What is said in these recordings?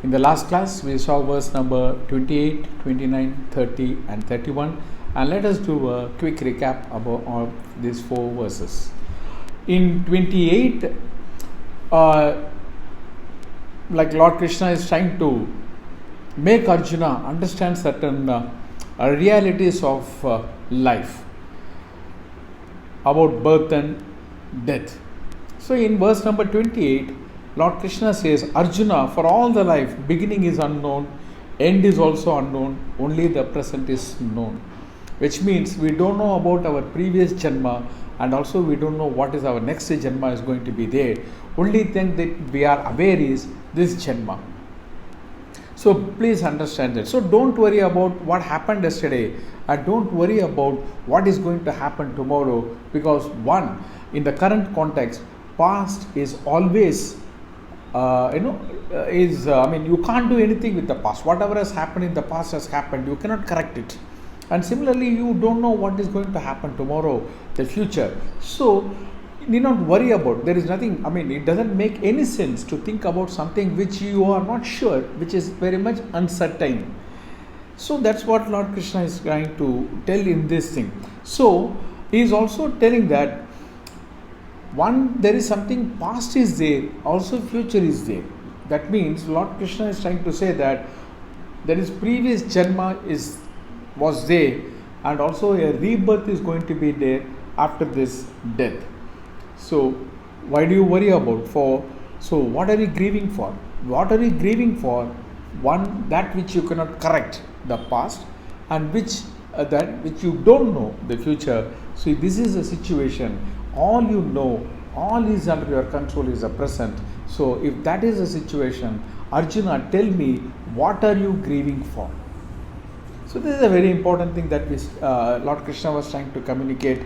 In the last class, we saw verse number 28, 29, 30 and 31, and let us do a quick recap about all these four verses. In 28, like Lord Krishna is trying to make Arjuna understand certain realities of life about birth and death. So in verse number 28, Lord Krishna says, Arjuna, for all the life, beginning is unknown, end is also unknown, only the present is known. Which means we don't know about our previous Janma, and also we don't know what is our next Janma is going to be there. Only thing that we are aware is this Janma. So please understand that. So don't worry about what happened yesterday, and don't worry about what is going to happen tomorrow, because one, in the current context, past is always you can't do anything with the past. Whatever has happened in the past has happened. You cannot correct it. And similarly, you don't know what is going to happen tomorrow, the future. So, you need not worry about. There is nothing, it doesn't make any sense to think about something which you are not sure, which is very much uncertain. So, that's what Lord Krishna is trying to tell in this thing. So, he is also telling that one, there is something past is there, also future is there. That means Lord Krishna is trying to say that there is previous Janma was there, and also a rebirth is going to be there after this death. So why do you worry about? So what are you grieving for? What are you grieving for? One, that which you cannot correct, the past, and that which you don't know, the future. So this is a situation. All you know, all is under your control is the present. So if that is the situation, Arjuna, tell me, what are you grieving for? So this is a very important thing that Lord Krishna was trying to communicate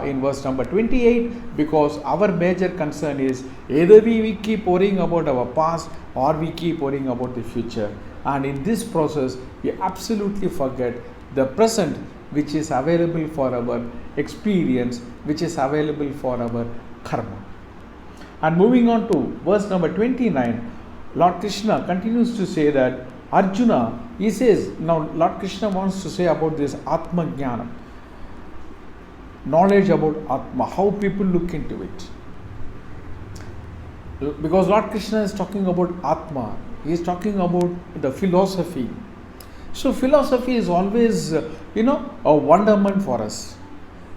in verse number 28, because our major concern is either we keep worrying about our past or we keep worrying about the future. And in this process, we absolutely forget the present, which is available for our experience, which is available for our karma. And moving on to verse number 29, Lord Krishna continues to say that Arjuna, he says, now Lord Krishna wants to say about this Atma Jnana, knowledge about Atma, how people look into it. Because Lord Krishna is talking about Atma, he is talking about the philosophy. So philosophy is always, a wonderment for us.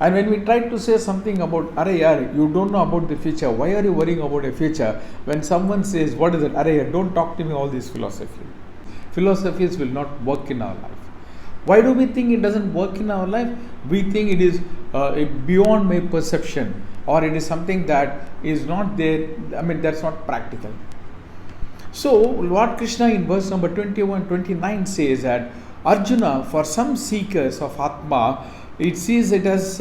And when we try to say something about, you don't know about the future, why are you worrying about a future? When someone says, what is it? Don't talk to me all this philosophy. Philosophies will not work in our life. Why do we think it doesn't work in our life? We think it is beyond my perception, or it is something that is not there, that's not practical. So Lord Krishna in verse number 21-29 says that Arjuna, for some seekers of Atma, they see it as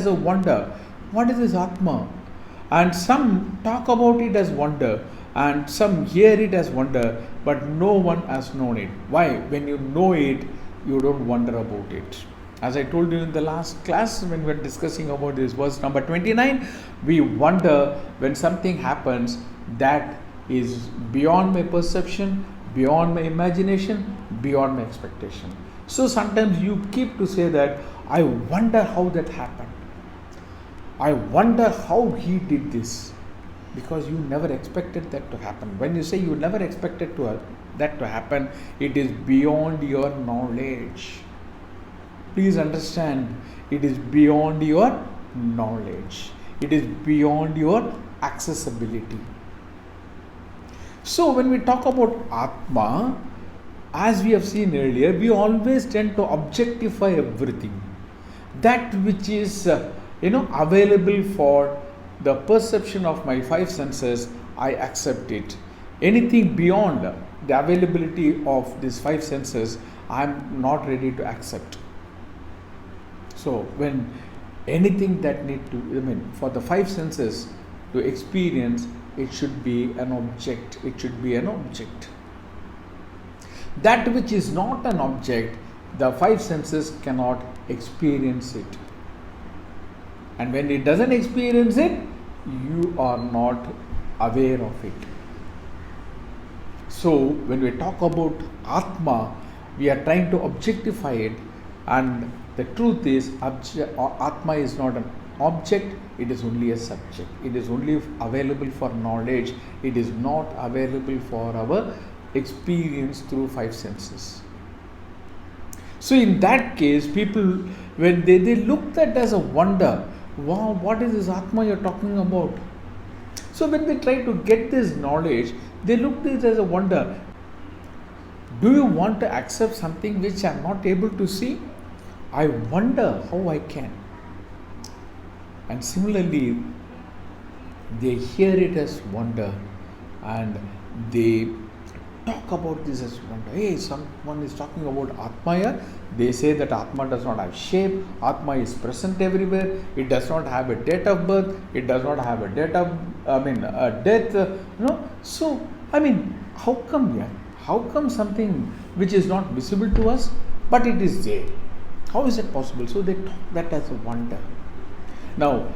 a wonder. What is this Atma? And some talk about it as wonder, and some hear it as wonder, but no one has known it. Why? When you know it, you don't wonder about it. As I told you in the last class, when we were discussing about this verse number 29, we wonder when something happens that is beyond my perception, beyond my imagination, beyond my expectation. So sometimes you keep to say that, I wonder how that happened. I wonder how he did this. Because you never expected that to happen. When you say you never expected that to happen, it is beyond your knowledge. Please understand, it is beyond your knowledge. It is beyond your accessibility. So when we talk about Atma, as we have seen earlier, we always tend to objectify everything. That which is available for the perception of my five senses, I accept it. Anything beyond the availability of these five senses, I am not ready to accept. So when anything that for the five senses to experience, it should be an object. It should be an object. That which is not an object, the five senses cannot experience it. And when it doesn't experience it, you are not aware of it. So when we talk about Atma, we are trying to objectify it, and the truth is Atma is not an object, it is only a subject. It is only available for knowledge. It is not available for our experience through five senses. So in that case, people, when they look at as a wonder, wow, what is this Atma you're talking about? So when they try to get this knowledge, they look at this as a wonder. Do you want to accept something which I'm not able to see? I wonder how I can. And similarly, they hear it as wonder and they talk about this as wonder. Hey, someone is talking about Atma here. They say that Atma does not have shape. Atma is present everywhere. It does not have a date of birth. It does not have a death. So, how come here? How come something which is not visible to us, but it is there? How is it possible? So they talk that as a wonder. Now,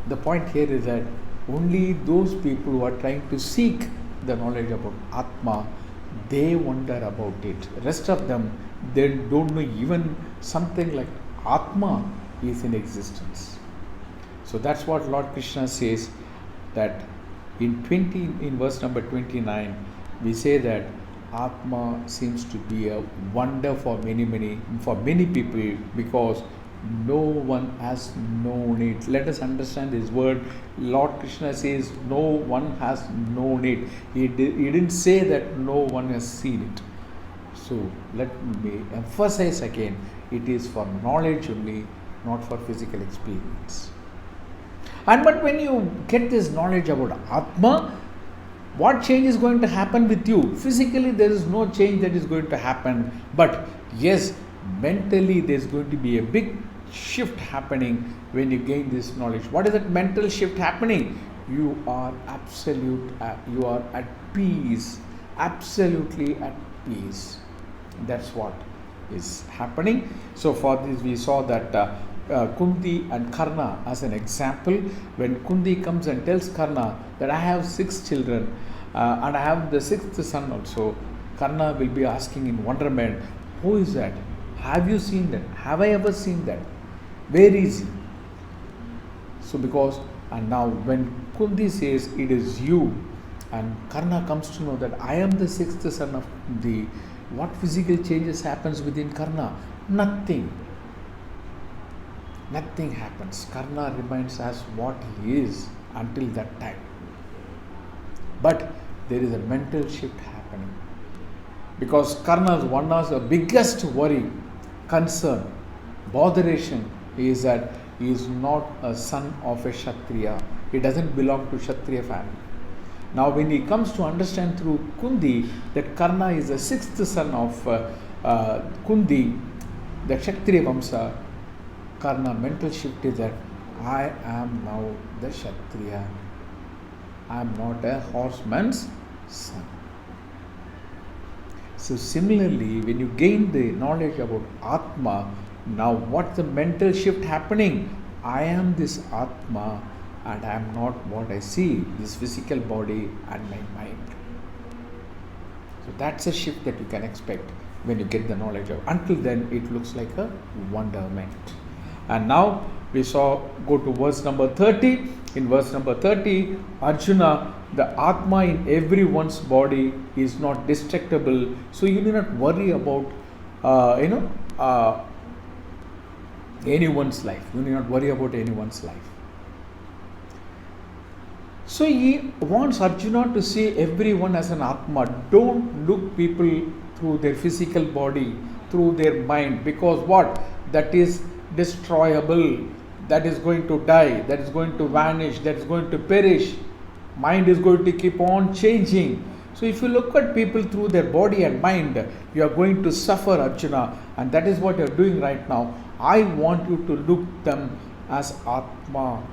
the point here is that only those people who are trying to seek the knowledge about Atma, they wonder about it. Rest of them, they don't know even something like Atma is in existence. So that's what Lord Krishna says, that in verse number 29, we say that Atma seems to be a wonder for many people, because no one has known it. Let us understand this word. Lord Krishna says no one has known it. He didn't say that no one has seen it. So let me emphasize again, it is for knowledge only, not for physical experience. But when you get this knowledge about Atma, what change is going to happen with you? Physically, there is no change that is going to happen. But yes, mentally, there is going to be a big shift happening when you gain this knowledge. What is that mental shift happening? You are you are at peace, absolutely at peace. That's what is happening. So for this, we saw that Kunti and Karna as an example. When Kunti comes and tells Karna that I have 6 children and I have the 6th son also, Karna will be asking in wonderment, who is that? Have you seen that? Have I ever seen that? Where is he? So and now when Kunti says it is you, and Karna comes to know that I am the 6th son of Kunti, what physical changes happens within Karna? Nothing happens. Karna remains as what he is until that time. But there is a mental shift happening, because Karna's one of the biggest worry, concern, botheration is that he is not a son of a Kshatriya. He doesn't belong to Kshatriya family. Now when he comes to understand through Kunti that Karna is the 6th son of Kunti, the Kshatriya Vamsa, Karna mental shift is that I am now the Kshatriya. I am not a horseman's son. So similarly, when you gain the knowledge about Atma, now what's the mental shift happening? I am this Atma and I am not what I see, this physical body and my mind. So that's a shift that you can expect when you get the knowledge of. Until then, it looks like a wonderment. And now We saw, go to verse number 30. In verse number 30, Arjuna, the Atma in everyone's body is not destructible, so you need not worry about, anyone's life. You need not worry about anyone's life. So he wants Arjuna to see everyone as an Atma. Don't look people through their physical body, through their mind, because what? That is destroyable, that is going to die, that is going to vanish, that is going to perish. Mind is going to keep on changing. So if you look at people through their body and mind, you are going to suffer, Arjuna, and that is what you are doing right now. I want you to look them as Atma,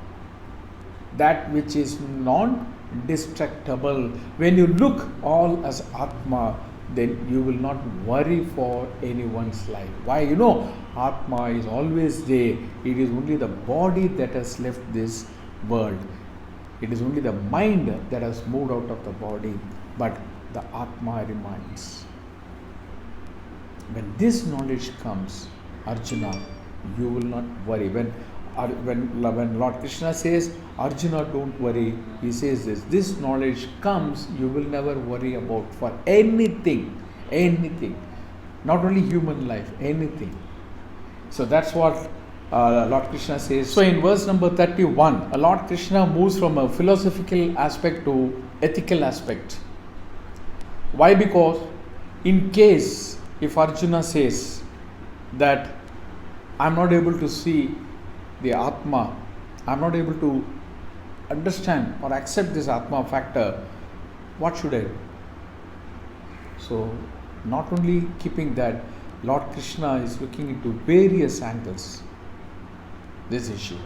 that which is non-destructible. When you look all as Atma, then you will not worry for anyone's life. Why? Atma is always there. It is only the body that has left this world. It is only the mind that has moved out of the body, but the Atma remains. When this knowledge comes, Arjuna, you will not worry. When Lord Krishna says, Arjuna, don't worry, he says this knowledge comes, you will never worry about for anything, not only human life, anything. So that's what Lord Krishna says. So in verse number 31, Lord Krishna moves from a philosophical aspect to ethical aspect. Why? Because in case if Arjuna says that I'm not able to see the Atma, I'm not able to understand or accept this Atma factor, what should I do? So not only keeping that, Lord Krishna is looking into various angles this issue.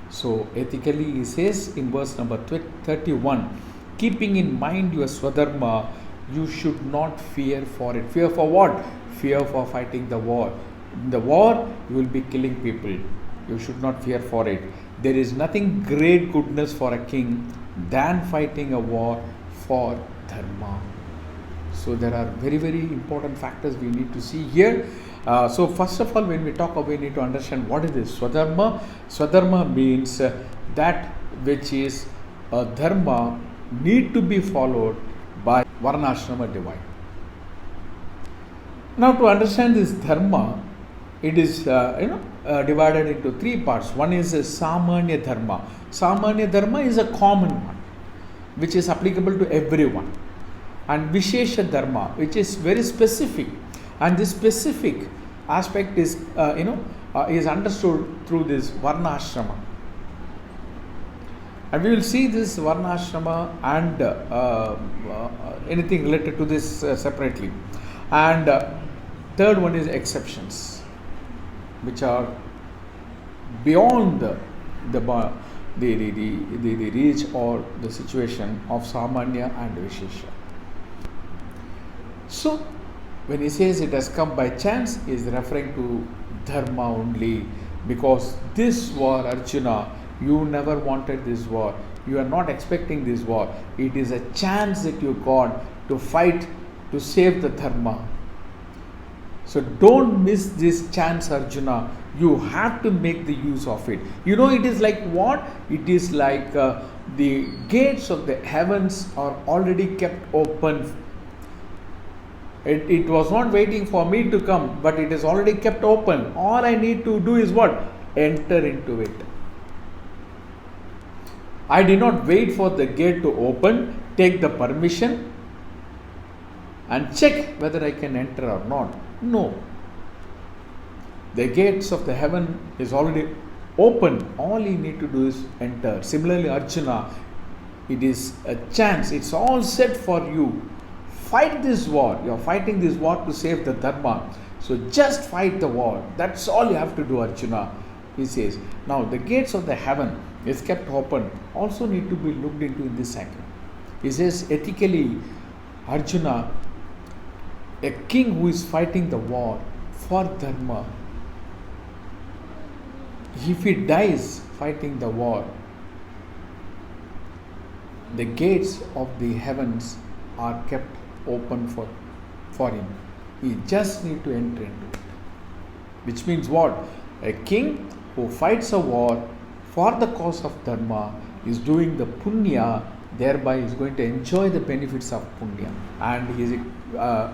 So ethically he says in verse number 31, keeping in mind your Swadharma, you should not fear for it. Fear for what? Fear for fighting the war. In the war, you will be killing people. You should not fear for it. There is nothing great goodness for a king than fighting a war for dharma. So there are very, very important factors we need to see here. So first of all, when we talk about, we need to understand what is this Swadharma. Swadharma means that which is a dharma need to be followed by Varnashrama divide. Now to understand this dharma, it is divided into three parts. One is a Samanya Dharma. Samanya Dharma is a common one, which is applicable to everyone. And Vishesha Dharma, which is very specific. And this specific aspect is, is understood through this Varnashrama. And we will see this Varnashrama and anything related to this separately. And third one is exceptions, which are beyond the reach or the situation of Samanya and Vishesha. So, when he says it has come by chance, he is referring to dharma only, because this war, Arjuna, you never wanted this war. You are not expecting this war. It is a chance that you got to fight to save the dharma. So don't miss this chance, Arjuna. You have to make the use of it. It is like what? It is like the gates of the heavens are already kept open. It was not waiting for me to come, but it is already kept open. All I need to do is what? Enter into it. I did not wait for the gate to open, take the permission and check whether I can enter or not. No. The gates of the heaven is already open. All you need to do is enter. Similarly, Arjuna, it is a chance. It's all set for you. Fight this war. You are fighting this war to save the dharma. So just fight the war. That's all you have to do, Arjuna. He says. Now the gates of the heaven is kept open. Also need to be looked into in this angle. He says ethically, Arjuna, a king who is fighting the war for dharma, if he dies fighting the war, the gates of the heavens are kept open for him. He just need to enter into it. Which means what? A king who fights a war for the cause of dharma is doing the punya, thereby is going to enjoy the benefits of punya. And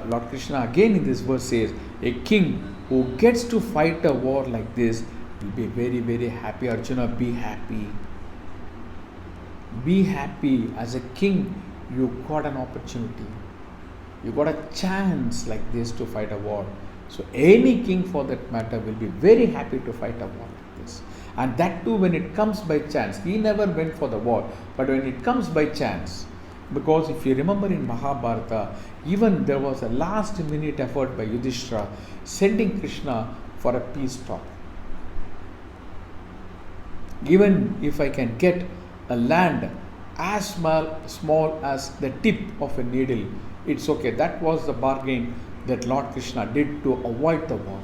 Lord Krishna again in this verse says, a king who gets to fight a war like this will be very, very happy. Arjuna, be happy. Be happy. As a king, you got an opportunity. You got a chance like this to fight a war. So any king for that matter will be very happy to fight a war like this. And that too when it comes by chance. He never went for the war, but when it comes by chance. Because if you remember in Mahabharata, even there was a last minute effort by Yudhishthira sending Krishna for a peace talk. Even if I can get a land as small as the tip of a needle, it's okay. That was the bargain that Lord Krishna did to avoid the war.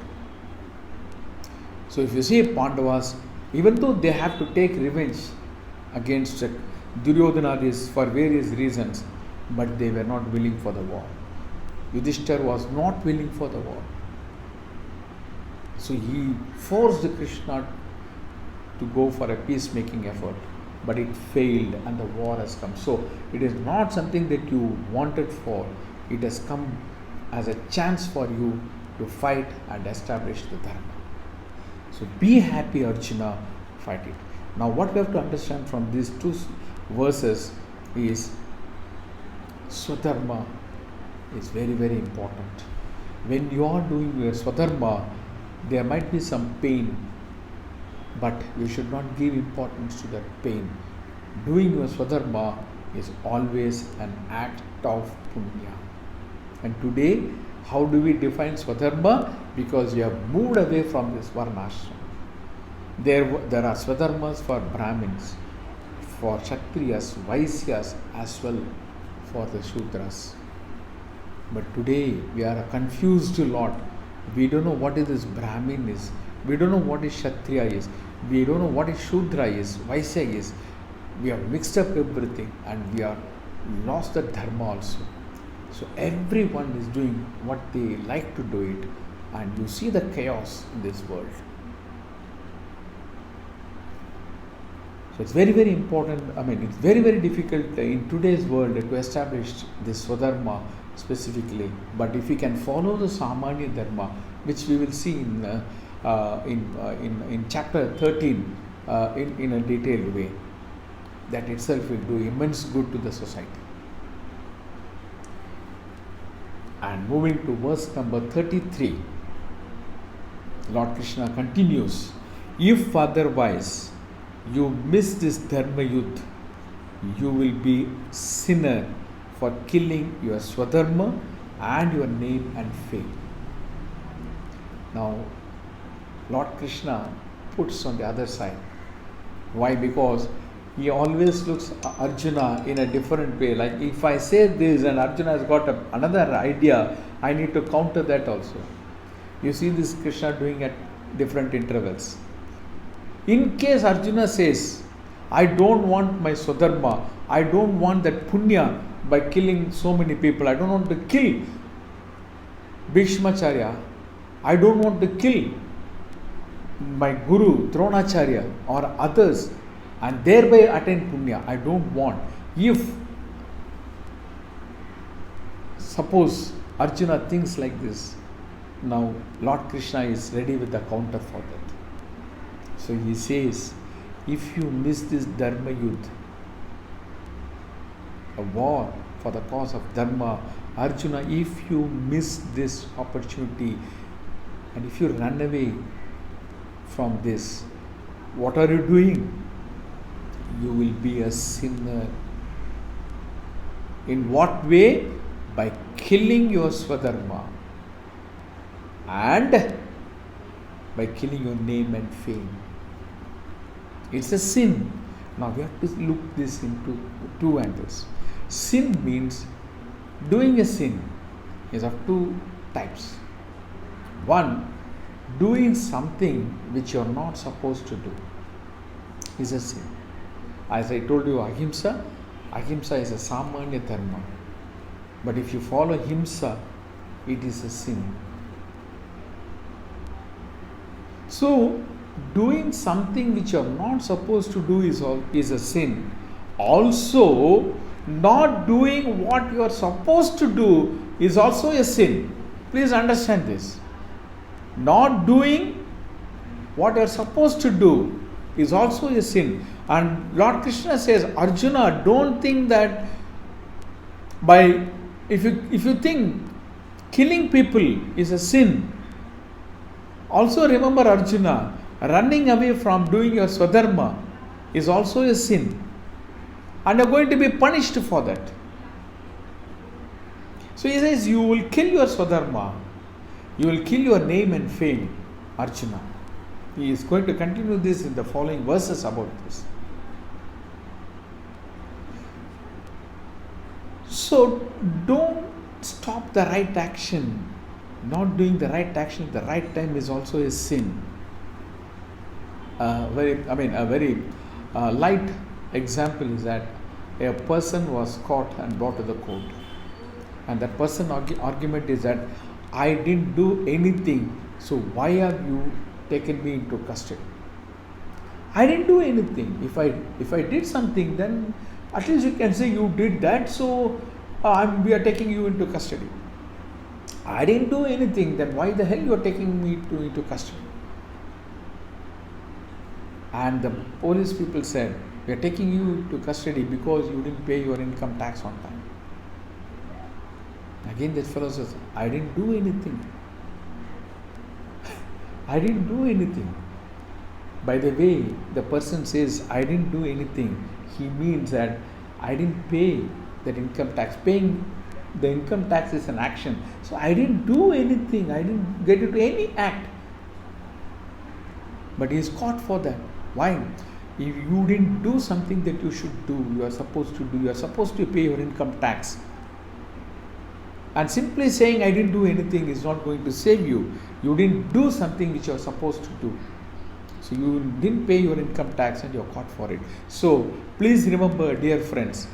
So if you see Pandavas, even though they have to take revenge against Duryodhana for various reasons, but they were not willing for the war. Yudhishthira was not willing for the war. So he forced Krishna to go for a peacemaking effort, but it failed and the war has come. So it is not something that you wanted for. It has come as a chance for you to fight and establish the dharma. So be happy, Arjuna, fight it. Now what we have to understand from these two verses is Swadharma is very, very important. When you are doing your Swadharma, there might be some pain, but you should not give importance to that pain. Doing your Swadharma is always an act of punya. And today, how do we define Swadharma? Because you have moved away from this Varnashram. There are Swadharmas for Brahmins, for Kshatriyas, Vaisyas, as well for the Shudras. But today we are a confused lot. We don't know what is this Brahmin is. We don't know what is Kshatriya is. We don't know what is Shudra is, Vaisya is. We have mixed up everything and we are lost the dharma also. So everyone is doing what they like to do it, and you see the chaos in this world. So it's very, very important. It's very, very difficult in today's world to establish this Swadharma specifically. But if we can follow the Samanya Dharma, which we will see in chapter 13 in a detailed way, that itself will do immense good to the society. And moving to verse number 33, Lord Krishna continues, if otherwise you miss this Dharma Yudh, you will be sinner for killing your Swadharma and your name and fame. Now, Lord Krishna puts on the other side. Why? Because he always looks Arjuna in a different way. Like if I say this and Arjuna has got another idea, I need to counter that also. You see this Krishna doing at different intervals. In case Arjuna says, I don't want my Swadharma, I don't want that punya by killing so many people, I don't want to kill Bhishmacharya, I don't want to kill my Guru Dronacharya or others and thereby attain punya, I don't want. If suppose Arjuna thinks like this, now Lord Krishna is ready with the counter for that. So he says, if you miss this Dharma Yudh, a war for the cause of Dharma, Arjuna, if you miss this opportunity and if you run away from this, what are you doing? You will be a sinner. In what way? By killing your Swadharma and by killing your name and fame. It's a sin. Now we have to look this into two angles. Sin means doing a sin is of two types. One, doing something which you are not supposed to do is a sin. As I told you, ahimsa is a samanya dharma. But if you follow himsa, it is a sin. So, doing something which you are not supposed to do is a sin. Also, not doing what you are supposed to do is also a sin. Please understand this. Not doing what you are supposed to do is also a sin. And Lord Krishna says, Arjuna, don't think that if you think killing people is a sin, also remember, Arjuna, running away from doing your swadharma is also a sin. And you are going to be punished for that. So he says, you will kill your swadharma, you will kill your name and fame, Arjuna. He is going to continue this in the following verses about this. So don't stop the right action. Not doing the right action at the right time is also a sin. A very light example is that a person was caught and brought to the court, and that person argument is that I didn't do anything, so why have you taken me into custody? I didn't do anything. If I did something, then at least you can say you did that, so we are taking you into custody. I didn't do anything, then why the hell you are taking me into custody? And the police people said, we are taking you into custody because you didn't pay your income tax on time. Again that fellow says, I didn't do anything. I didn't do anything. By the way, the person says, I didn't do anything, he means that I didn't pay that income tax. Paying the income tax is an action. So I didn't do anything. I didn't get into any act. But he is caught for that. Why? If you didn't do something that you should do, you are supposed to do, you are supposed to pay your income tax. And simply saying I didn't do anything is not going to save you. You didn't do something which you are supposed to do. So you didn't pay your income tax and you are caught for it. So please remember, dear friends,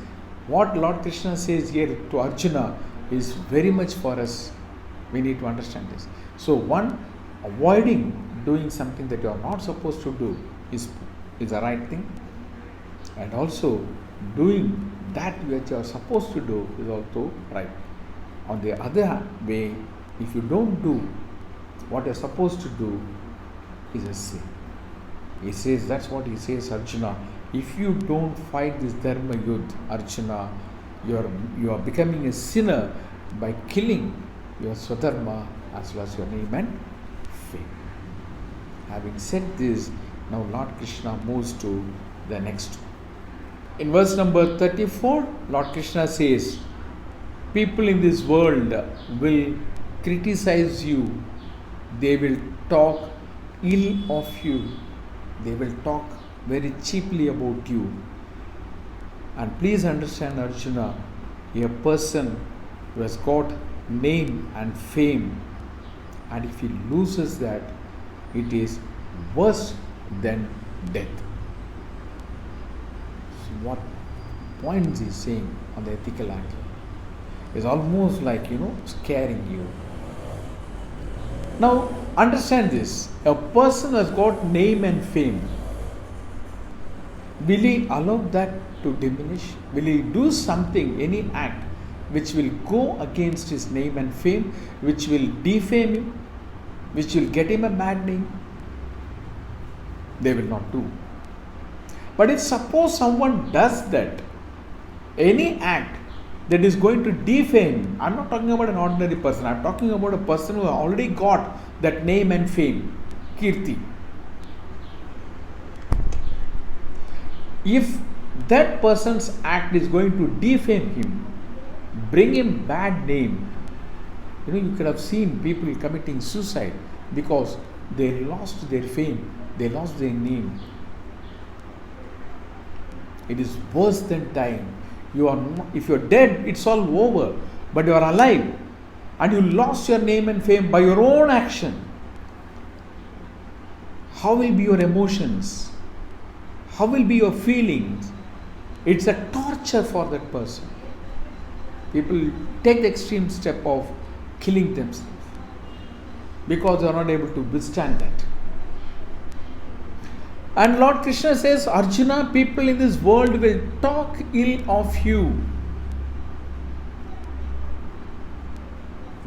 what Lord Krishna says here to Arjuna is very much for us. We need to understand this. So one, avoiding doing something that you are not supposed to do is the right thing. And also doing that which you are supposed to do is also right. On the other way, if you don't do what you are supposed to do, is a sin. He says, that's what he says, Arjuna. If you don't fight this dharma yudh, Arjuna, you are becoming a sinner by killing your swadharma as well as your name and fame. Having said this, now Lord Krishna moves to the next one. In verse number 34, Lord Krishna says, people in this world will criticize you, they will talk ill of you, they will talk very cheaply about you. And please understand, Arjuna, a person who has got name and fame, and if he loses that, it is worse than death. So what points he saying on the ethical angle is almost like, scaring you. Now understand this, a person who has got name and fame, will he allow that to diminish? Will he do something, any act, which will go against his name and fame, which will defame him, which will get him a bad name? They will not do. But if suppose someone does that, any act that is going to defame, I'm not talking about an ordinary person, I'm talking about a person who already got that name and fame, kirti. If that person's act is going to defame him, bring him bad name, you could have seen people committing suicide because they lost their fame, they lost their name. It is worse than dying. If you are dead, it's all over. But you are alive and you lost your name and fame by your own action. How will be your emotions? How will be your feelings? It's a torture for that person. People take the extreme step of killing themselves because they are not able to withstand that. And Lord Krishna says, Arjuna, people in this world will talk ill of you.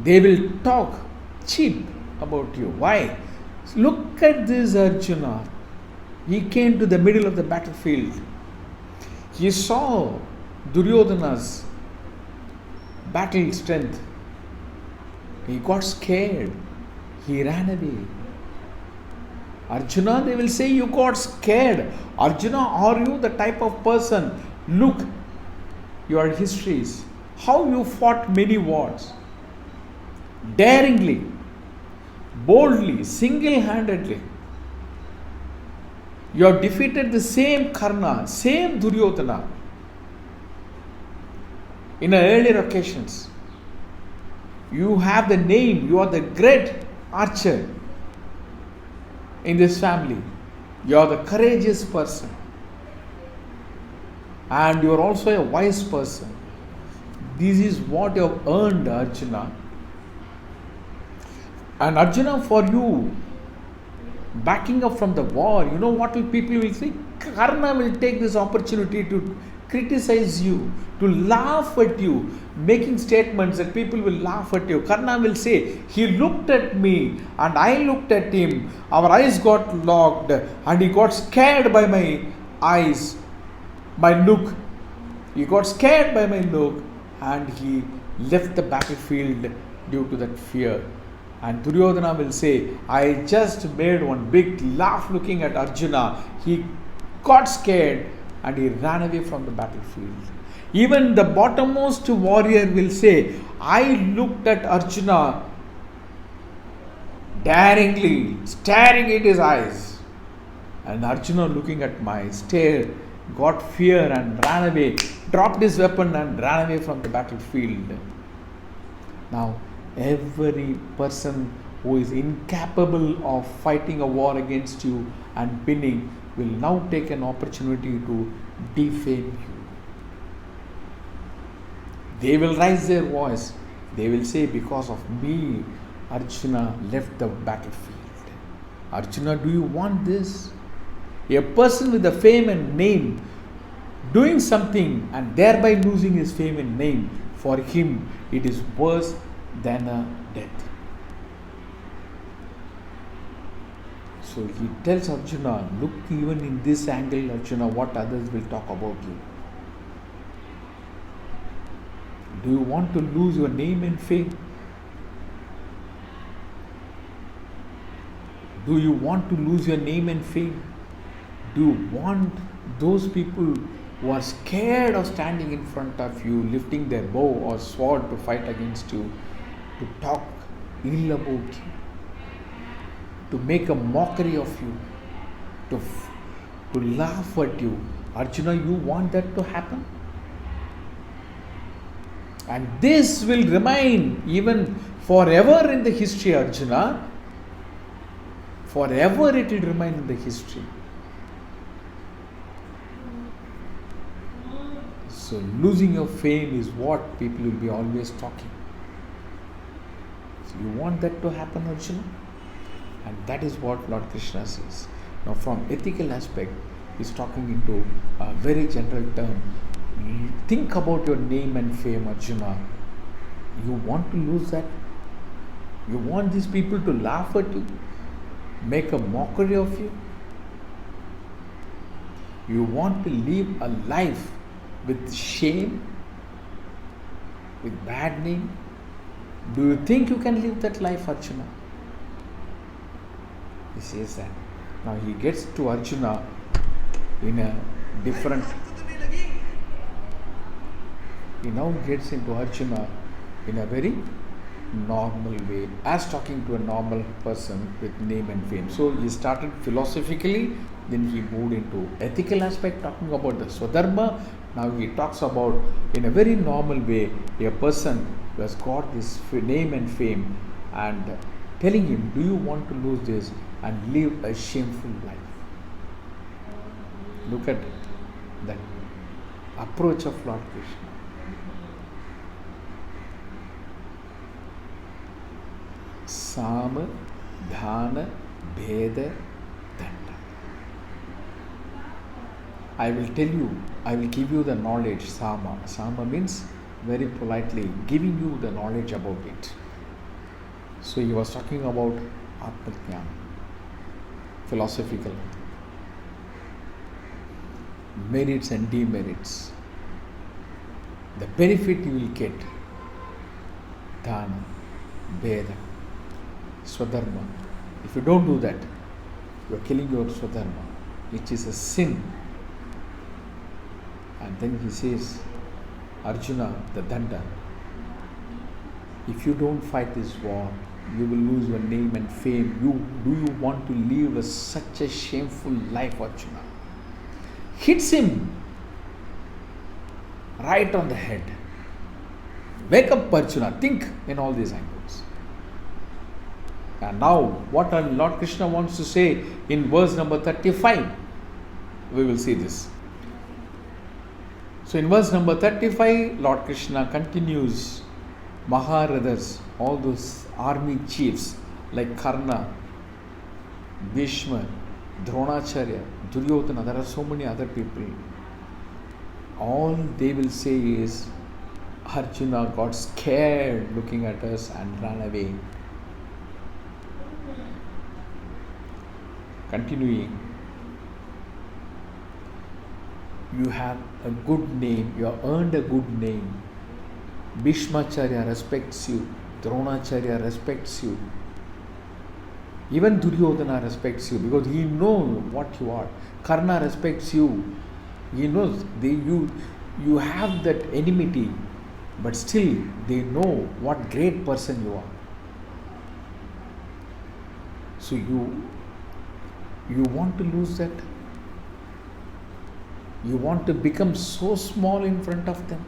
They will talk cheap about you. Why? Look at this Arjuna. He came to the middle of the battlefield. He saw Duryodhana's battle strength. He got scared. He ran away. Arjuna, they will say, you got scared. Arjuna, are you the type of person? Look, your histories. How you fought many wars. Daringly, boldly, single-handedly. You have defeated the same Karna, same Duryodhana in earlier occasions. You have the name, you are the great archer in this family. You are the courageous person. And you are also a wise person. This is what you have earned, Arjuna. And Arjuna, for you, backing up from the war, you know what people will say? Karna will take this opportunity to criticize you, to laugh at you, making statements that people will laugh at you. Karna will say, he looked at me and I looked at him. Our eyes got locked and he got scared by my eyes, my look. He got scared by my look and he left the battlefield due to that fear. And Duryodhana will say, I just made one big laugh looking at Arjuna. He got scared and he ran away from the battlefield. Even the bottommost warrior will say, I looked at Arjuna daringly, staring at his eyes. And Arjuna, looking at my stare, got fear and ran away, dropped his weapon and ran away from the battlefield. Now, every person who is incapable of fighting a war against you and winning will now take an opportunity to defame you. They will raise their voice. They will say, because of me, Arjuna left the battlefield. Arjuna, do you want this? A person with a fame and name doing something and thereby losing his fame and name, for him it is worse than a death. So he tells Arjuna, look even in this angle, Arjuna, what others will talk about you. Do you want to lose your name and fame? Do you want to lose your name and fame? Do you want those people who are scared of standing in front of you, lifting their bow or sword to fight against you, to talk ill about you, to make a mockery of you, to laugh at you? Arjuna, you want that to happen? And this will remain even forever in the history, Arjuna. Forever it will remain in the history. So losing your fame is what people will be always talking. So you want that to happen, Arjuna? And that is what Lord Krishna says. Now from ethical aspect, he is talking into a very general term. Think about your name and fame, Arjuna. You want to lose that? You want these people to laugh at you? Make a mockery of you? You want to live a life with shame? With bad name? Do you think you can live that life, Arjuna? He says that. Now he gets to Arjuna in a different... He now gets into Arjuna in a very normal way, as talking to a normal person with name and fame. So he started philosophically, then he moved into ethical aspect, talking about the Swadharma. Now he talks about, in a very normal way, a person who has got this name and fame, and telling him, do you want to lose this and live a shameful life? Look at that approach of Lord Krishna. Sama, Dhana, Bheda, Danda. I will tell you, I will give you the knowledge, Sama. Sama means very politely giving you the knowledge about it. So he was talking about Atmajnana, philosophical merits and demerits. The benefit you will get, Dana, Veda, Swadharma. If you don't do that, you are killing your Swadharma, which is a sin. And then he says, Arjuna, the Danda, if you don't fight this war, you will lose your name and fame. Do you want to live such a shameful life, Arjuna? Hits him right on the head. Wake up, Arjuna. Think in all these angles. And now, what Lord Krishna wants to say in verse number 35, we will see this. So in verse number 35, Lord Krishna continues, Maharathas, all those army chiefs like Karna, Bhishma, Dronacharya, Duryodhana, there are so many other people. All they will say is, Arjuna got scared looking at us and ran away. Continuing, you have a good name, you have earned a good name. Bhishmacharya respects you, Dronacharya respects you. Even Duryodhana respects you because he knows what you are. Karna respects you. He knows you have that enmity, but still they know what great person you are. So you want to lose that? You want to become so small in front of them?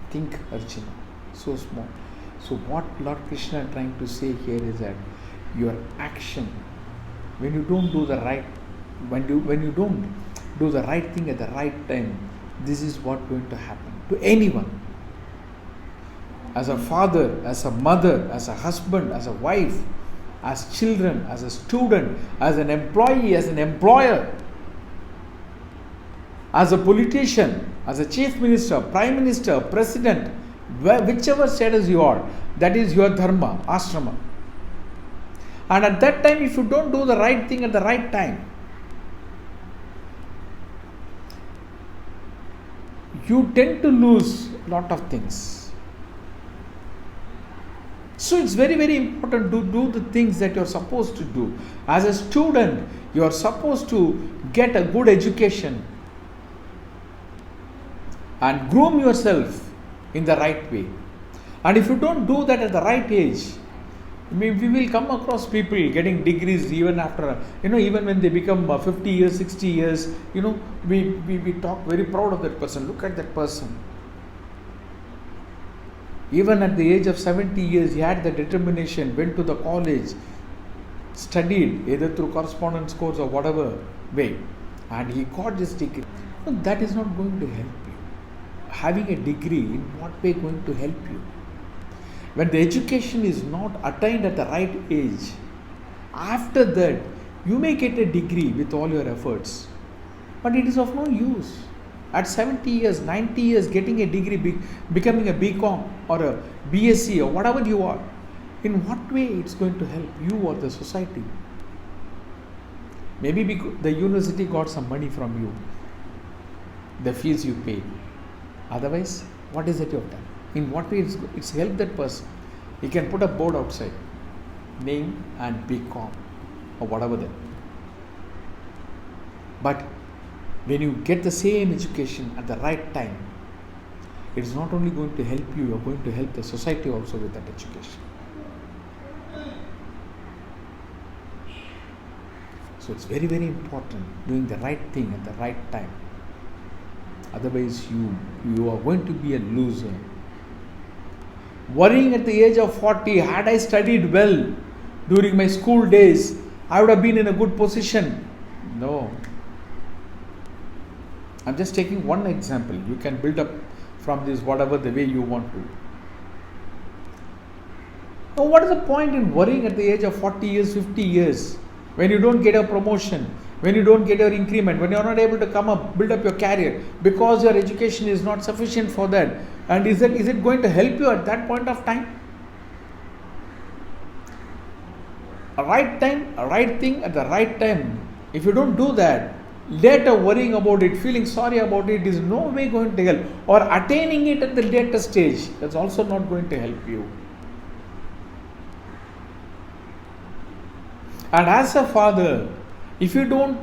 Think, Arjuna, so small. So what Lord Krishna is trying to say here is that your action, when you don't do the right, when you don't do the right thing at the right time, this is what is going to happen to anyone. As a father, as a mother, as a husband, as a wife, as children, as a student, as an employee, as an employer, as a politician, as a chief minister, prime minister, president, whichever status you are, that is your dharma, ashrama. And at that time, if you don't do the right thing at the right time, you tend to lose a lot of things. So it's very, very important to do the things that you're supposed to do. As a student, you're supposed to get a good education and groom yourself in the right way. And if you don't do that at the right age, we will come across people getting degrees even after, even when they become 50 years, 60 years, we talk very proud of that person. Look at that person. Even at the age of 70 years, he had the determination, went to the college, studied either through correspondence course or whatever way, and he got this degree. No, that is not going to help you. Having a degree, in what way going to help you? When the education is not attained at the right age, after that, you may get a degree with all your efforts, but it is of no use. At 70 years, 90 years, getting a degree, becoming a BCom or a BSc or whatever you are, in what way it's going to help you or the society? Maybe the university got some money from you, the fees you pay. Otherwise, what is it you have done? In what way it's helped that person? He can put a board outside, name and BCom or whatever that. But when you get the same education at the right time, it is not only going to help you, you are going to help the society also with that education. So it's very, very important doing the right thing at the right time. Otherwise, you are going to be a loser. Worrying at the age of 40, had I studied well during my school days, I would have been in a good position. No. I'm just taking one example. You can build up from this whatever the way you want to. Now, what is the point in worrying at the age of 40 years, 50 years when you don't get a promotion when you don't get your increment, when you are not able to come up, build up your career, because your education is not sufficient for that. And is it going to help you at that point of time? A right time, a right thing at the right time. If you don't do that, later worrying about it, feeling sorry about it is no way going to help. Or attaining it at the later stage, that's also not going to help you. And as a father, if you don't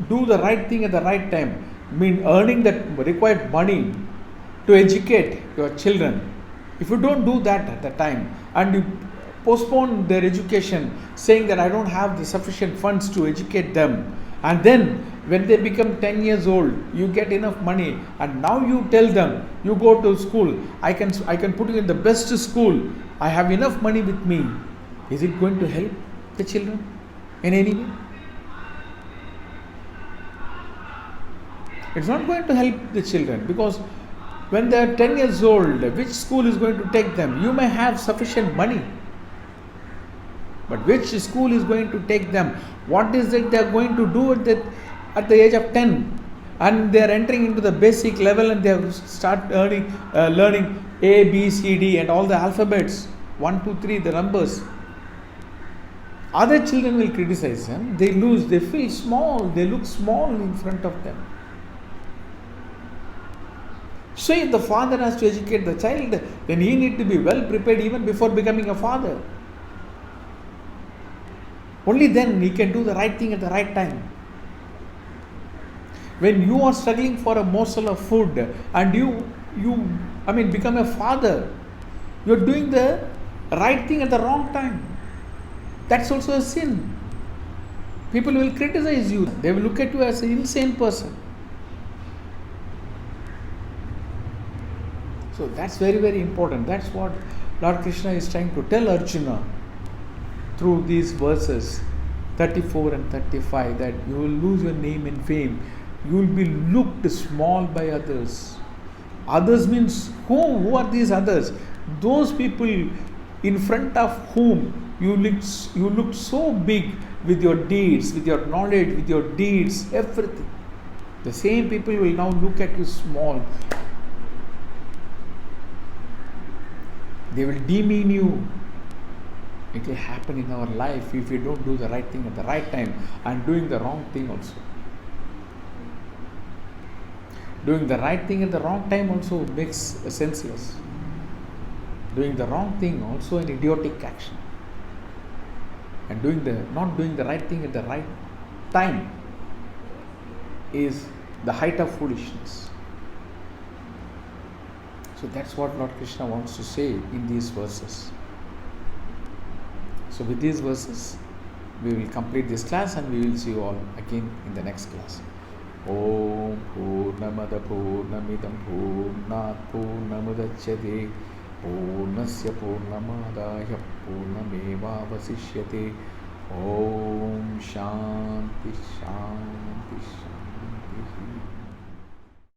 do the right thing at the right time, earning that required money to educate your children, if you don't do that at the time and you postpone their education, saying that I don't have the sufficient funds to educate them, and then when they become 10 years old, you get enough money, and now you tell them, you go to school, I can put you in the best school, I have enough money with me. Is it going to help the children in any way? It's not going to help the children, because when they are 10 years old, which school is going to take them? You may have sufficient money, but which school is going to take them? What is it they are going to do at the age of 10? And they are entering into the basic level, and they have start learning A, B, C, D and all the alphabets, 1, 2, 3, the numbers. Other children will criticize them. They feel small, they look small in front of them. So if the father has to educate the child, then he needs to be well prepared even before becoming a father. Only then he can do the right thing at the right time. When you are struggling for a morsel of food and you become a father, you are doing the right thing at the wrong time. That's also a sin. People will criticize you. They will look at you as an insane person. So that's very, very important. That's what Lord Krishna is trying to tell Arjuna through these verses 34 and 35, that you will lose your name and fame. You will be looked small by others. Others means who? Who are these others? Those people in front of whom you looked so big with your deeds, with your knowledge, with your deeds, everything. The same people will now look at you small. They will demean you. It will happen in our life if we don't do the right thing at the right time, and doing the wrong thing also. Doing the right thing at the wrong time also makes senseless. Doing the wrong thing also an idiotic action. And not doing the right thing at the right time is the height of foolishness. So that's what Lord Krishna wants to say in these verses. So with these verses, we will complete this class, and we will see you all again in the next class. Om Purnamada Purnamidam Purnat Purnamudachyate Purnasya Purnamadaya Purnameva Vasishyate. Om Shanti Shanti Shanti.